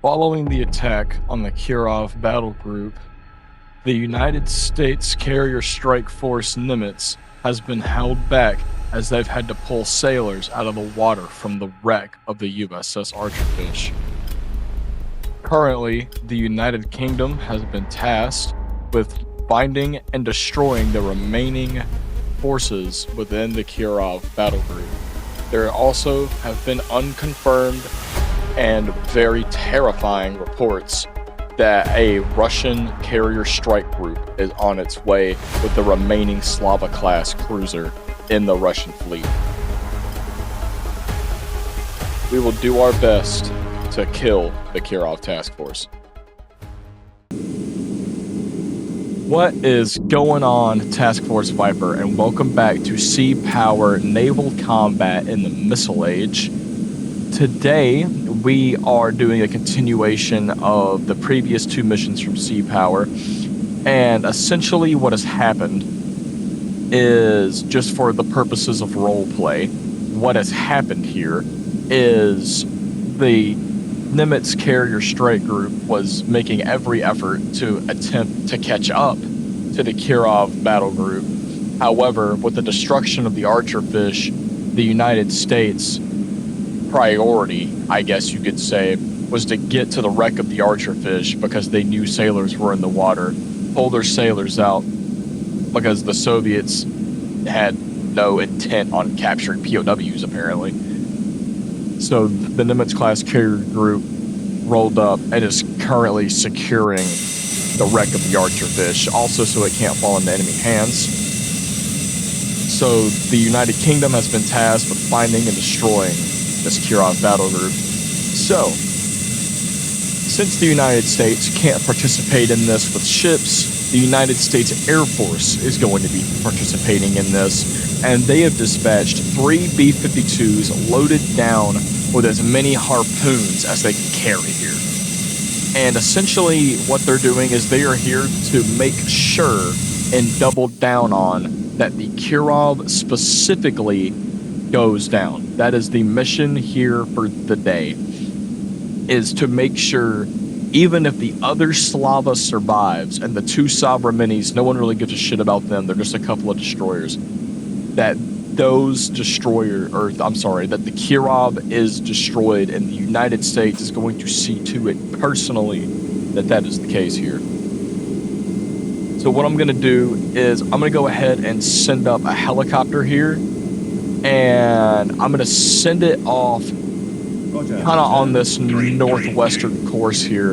Following the attack on the Kirov battle group, the United States Carrier Strike Force Nimitz has been held back as they've had to pull sailors out of the water from the wreck of the USS Archerfish. Currently, the United Kingdom has been tasked with finding and destroying the remaining forces within the Kirov battle group. There also have been unconfirmed and very terrifying reports that a Russian carrier strike group is on its way with the remaining Slava-class cruiser in the Russian fleet. We will do our best to kill the Kirov task force. What is going on, Task Force Viper, and welcome back to Sea Power Naval Combat in the Missile Age. Today, we are doing a continuation of the previous two missions from Sea Power, and essentially what has happened is, just for the purposes of roleplay, what has happened here is the Nimitz Carrier Strike Group was making every effort to attempt to catch up to the Kirov battle group. However, with the destruction of the Archerfish, the United States' priority, I guess you could say, was to get to the wreck of the Archerfish because they knew sailors were in the water, pull their sailors out because the Soviets had no intent on capturing POWs, apparently. So the Nimitz-class carrier group rolled up and is currently securing the wreck of the Archerfish, also so it can't fall into enemy hands. So the United Kingdom has been tasked with finding and destroying this Kirov battle group. So, since the United States can't participate in this with ships, the United States Air Force is going to be participating in this, and they have dispatched 3 B-52s loaded down with as many harpoons as they can carry here. And essentially what they're doing is they are here to make sure and double down on that the Kirov specifically goes down. That is the mission here for the day, is to make sure even if the other Slava survives and the 2 Sabra minis, no one really gives a shit about them, they're just a couple of destroyers, that those that the Kirov is destroyed, and the United States is going to see to it personally that is the case here. So what I'm going to do is I'm going to go ahead and send up a helicopter here, and I'm going to send it off kind of on this northwestern course here,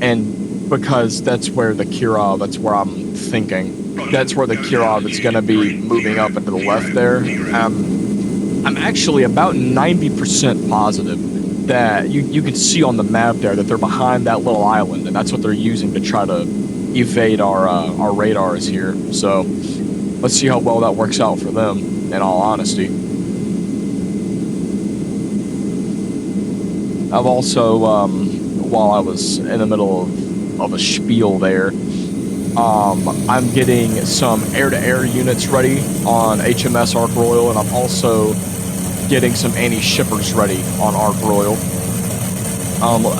and because that's where the Kirov, that's where I'm thinking, that's where the Kirov is going to be moving up into the left there. I'm actually about 90% positive that you can see on the map there that they're behind that little island, and that's what they're using to try to evade our radars here. So let's see how well that works out for them, in all honesty. I've also, while I was in the middle of a spiel there, I'm getting some air-to-air units ready on HMS Ark Royal, and I'm also getting some anti-shippers ready on Ark Royal.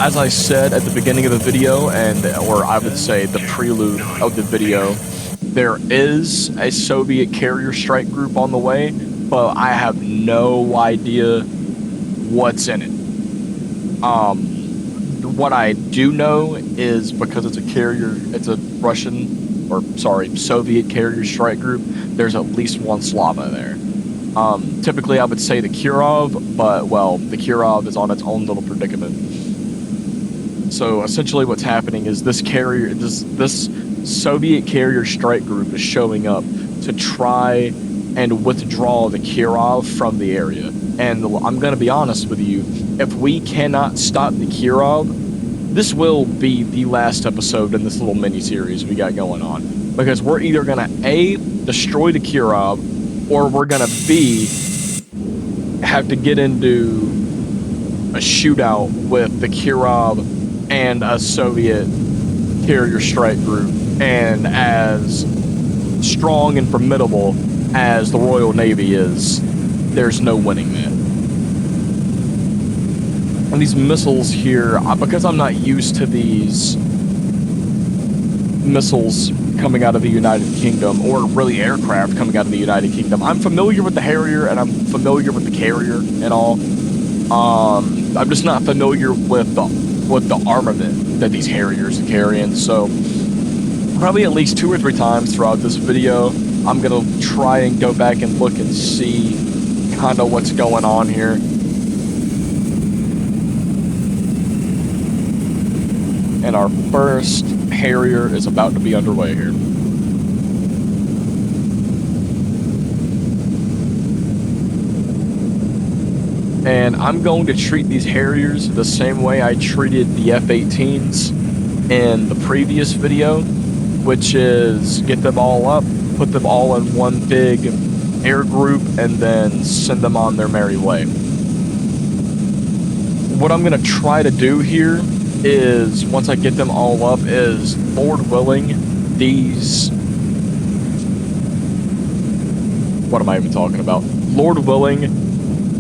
As I said at the beginning of the video, or I would say the prelude of the video, there is a Soviet carrier strike group on the way, but I have no idea what's in it. What I do know is because it's a Soviet carrier strike group, there's at least 1 Slava there. Typically I would say the Kirov, but well, the Kirov is on its own little predicament. So essentially what's happening is this Soviet carrier strike group is showing up to try and withdraw the Kirov from the area. And I'm going to be honest with you, if we cannot stop the Kirov, this will be the last episode in this little mini-series we got going on. Because we're either going to A, destroy the Kirov, or we're going to B, have to get into a shootout with the Kirov and a Soviet carrier strike group. And as strong and formidable as the Royal Navy is, there's no winning that. And these missiles here, because I'm not used to these missiles coming out of the United Kingdom, or really aircraft coming out of the United Kingdom. I'm familiar with the Harrier and I'm familiar with the Carrier and all. I'm just not familiar with the armament that these Harriers are carrying. So probably at least 2 or 3 times throughout this video, I'm gonna try and go back and look and see kind of what's going on here. And our first Harrier is about to be underway here. And I'm going to treat these Harriers the same way I treated the F-18s in the previous video, which is get them all up, put them all in one big air group, and then send them on their merry way. What I'm going to try to do here is, once I get them all up, is, Lord willing, these... What am I even talking about? Lord willing,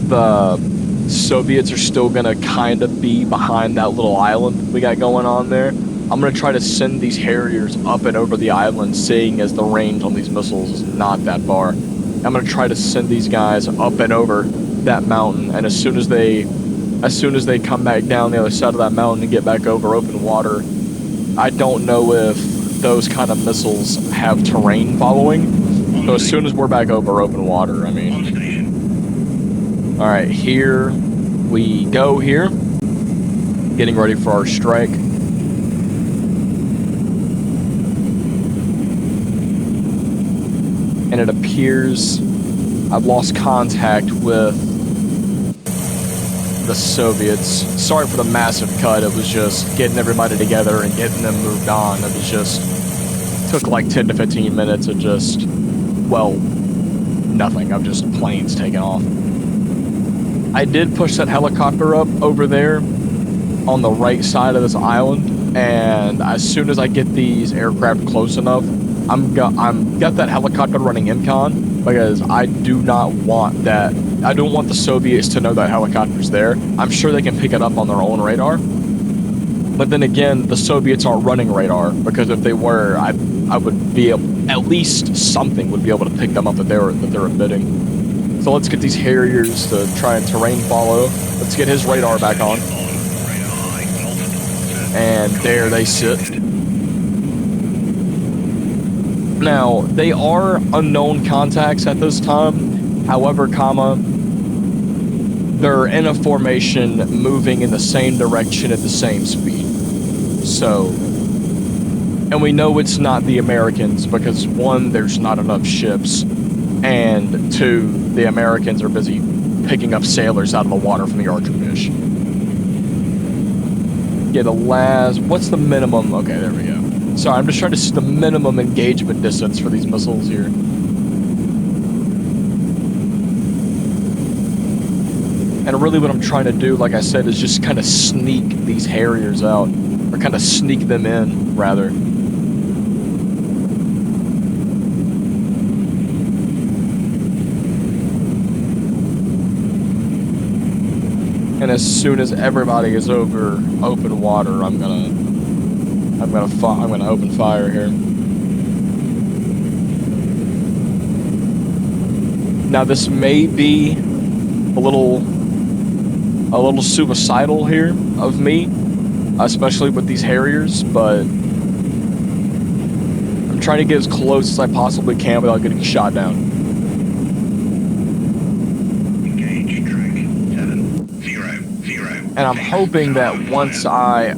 the Soviets are still going to kind of be behind that little island we got going on there. I'm going to try to send these Harriers up and over the island, seeing as the range on these missiles is not that far. I'm going to try to send these guys up and over that mountain, and as soon as they come back down the other side of that mountain and get back over open water, I don't know if those kind of missiles have terrain following. So as soon as we're back over open water, I mean. Alright, here we go here. Getting ready for our strike. And it appears I've lost contact with the Soviets. Sorry for the massive cut. It was just getting everybody together and getting them moved on. It was just took like 10 to 15 minutes of just, well, nothing. Of just planes taking off. I did push that helicopter up over there on the right side of this island, and as soon as I get these aircraft close enough, I'm got that helicopter running MCON, because I do not want that. I don't want the Soviets to know that helicopter's there. I'm sure they can pick it up on their own radar. But then again, the Soviets aren't running radar, because if they were, I would be able, at least something would be able to pick them up that they're emitting. So let's get these Harriers to try and terrain follow. Let's get his radar back on. And there they sit. Now, they are unknown contacts at this time. However, they're in a formation moving in the same direction at the same speed. So, and we know it's not the Americans because, 1, there's not enough ships, and 2, the Americans are busy picking up sailors out of the water from the Archerfish. Yeah, the last... What's the minimum? Okay, there we go. Sorry, I'm just trying to see the minimum engagement distance for these missiles here. And really what I'm trying to do, like I said, is just kind of sneak these Harriers out. Or kind of sneak them in, rather. And as soon as everybody is over open water, I'm gonna open fire here. Now this may be a little suicidal here of me, especially with these Harriers, but I'm trying to get as close as I possibly can without getting shot down. Engage track 700. And I'm hoping that once I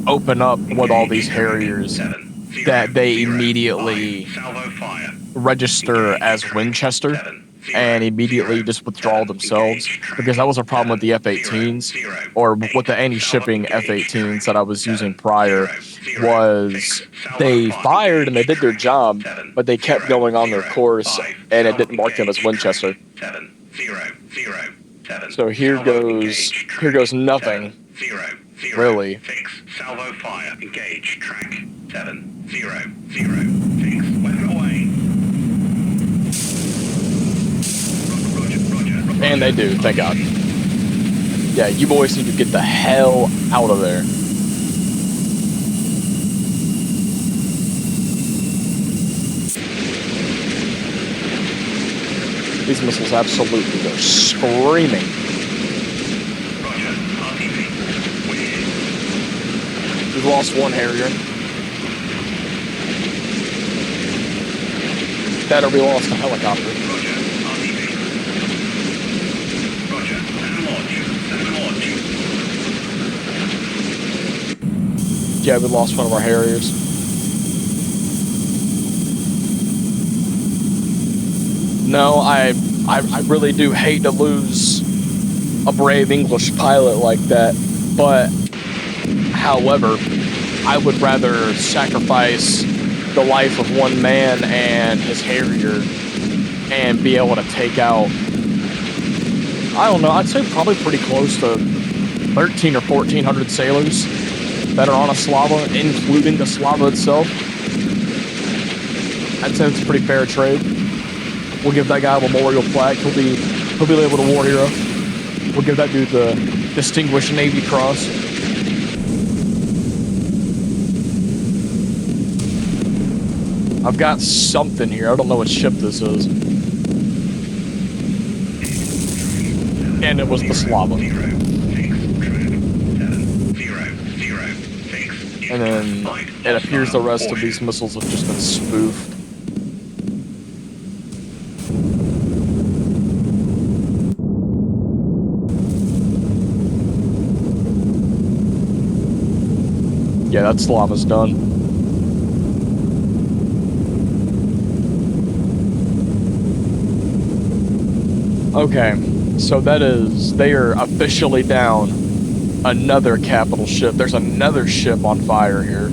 open up with all these Harriers, that they immediately register as Winchester and immediately just withdraw themselves, because that was a problem with the F-18s, or with the anti-shipping F-18s that I was using prior, was they fired and they did their job, but they kept going on their course and it didn't mark them as Winchester. So here goes nothing. Really. Salvo fire. Engage. Track 700. Fix. Weapon away. And they do, thank God. Yeah, you boys need to get the hell out of there. These missiles absolutely are screaming. Roger. RTV. We're here. We've lost one Harrier. Better we lost a helicopter. Roger. RTV. Roger. Stand launch. Stand launch. Yeah, we lost one of our Harriers. No, I really do hate to lose a brave English pilot like that, but however, I would rather sacrifice the life of one man and his Harrier and be able to take out, I don't know, I'd say probably pretty close to 13 or 1400 sailors that are on a Slava, including the Slava itself. I'd say it's a pretty fair trade. We'll give that guy a memorial plaque. He'll be labeled a war hero. We'll give that dude the Distinguished Navy Cross. I've got something here. I don't know what ship this is. And it was the Slava. And then it appears the rest of these missiles have just been spoofed. Yeah, that Slava's done. Okay, so they are officially down another capital ship. There's another ship on fire here.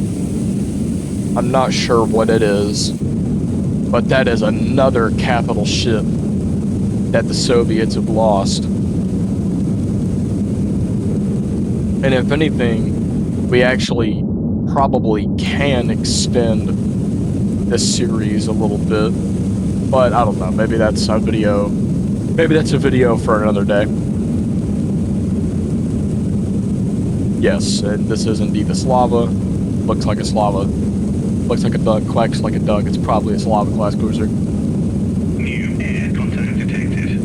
I'm not sure what it is, but that is another capital ship that the Soviets have lost. And if anything, we actually probably can extend this series a little bit, but I don't know, maybe that's a video for another day. Yes, and this is indeed a Slava. Looks like a Slava. Looks like a duck, quacks like a duck. It's probably a Slava class cruiser. New air contact detected.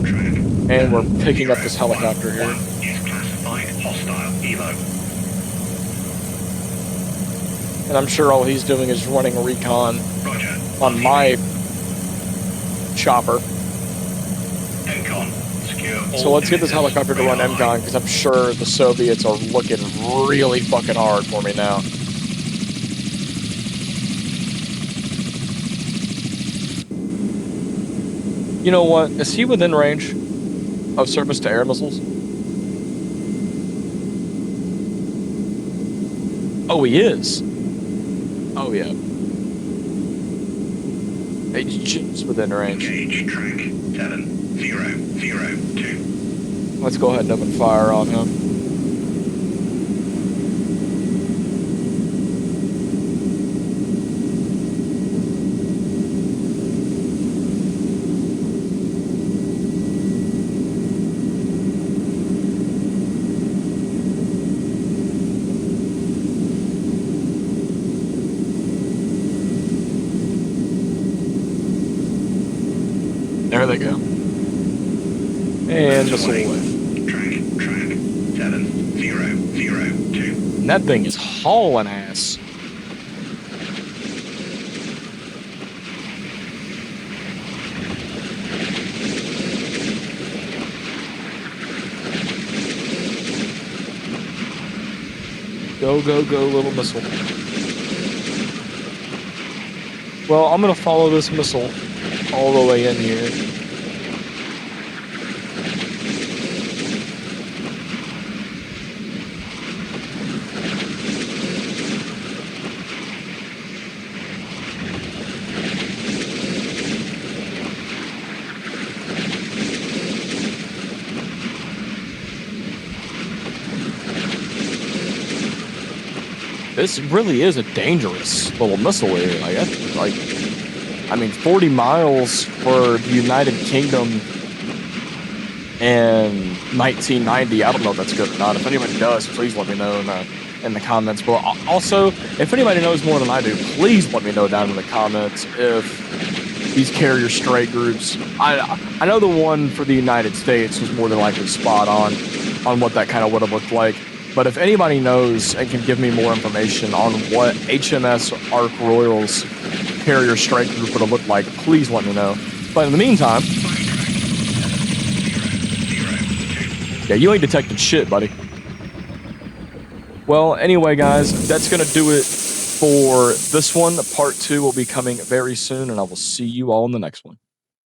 Track. And we're picking up this helicopter here. Is classified hostile Evo. And I'm sure all he's doing is running a recon Roger. on my chopper. MCON. Secure all So let's get this images. helicopter to run Radar MCON, because I'm sure the Soviets are looking really fucking hard for me now. You know what? Is he within range of surface-to-air missiles? Oh, he is. Oh, yeah. He's just within range. Engage track 7002. Let's go ahead and open fire on him. There they go. And missile away. Track 7002. And that thing is hauling ass. Go, go, go, little missile. Well, I'm gonna follow this missile all the way in here. This really is a dangerous little missile here. I mean, 40 miles for the United Kingdom in 1990. I don't know if that's good or not. If anybody does, please let me know in the comments. But also, if anybody knows more than I do, please let me know down in the comments if these carrier strike groups. I know the one for the United States was more than likely spot on what that kind of would have looked like. But if anybody knows and can give me more information on what HMS Ark Royal's carrier strike group would have looked like, please let me know. But in the meantime, yeah, you ain't detected shit, buddy. Well, anyway, guys, that's going to do it for this one. Part 2 will be coming very soon, and I will see you all in the next one.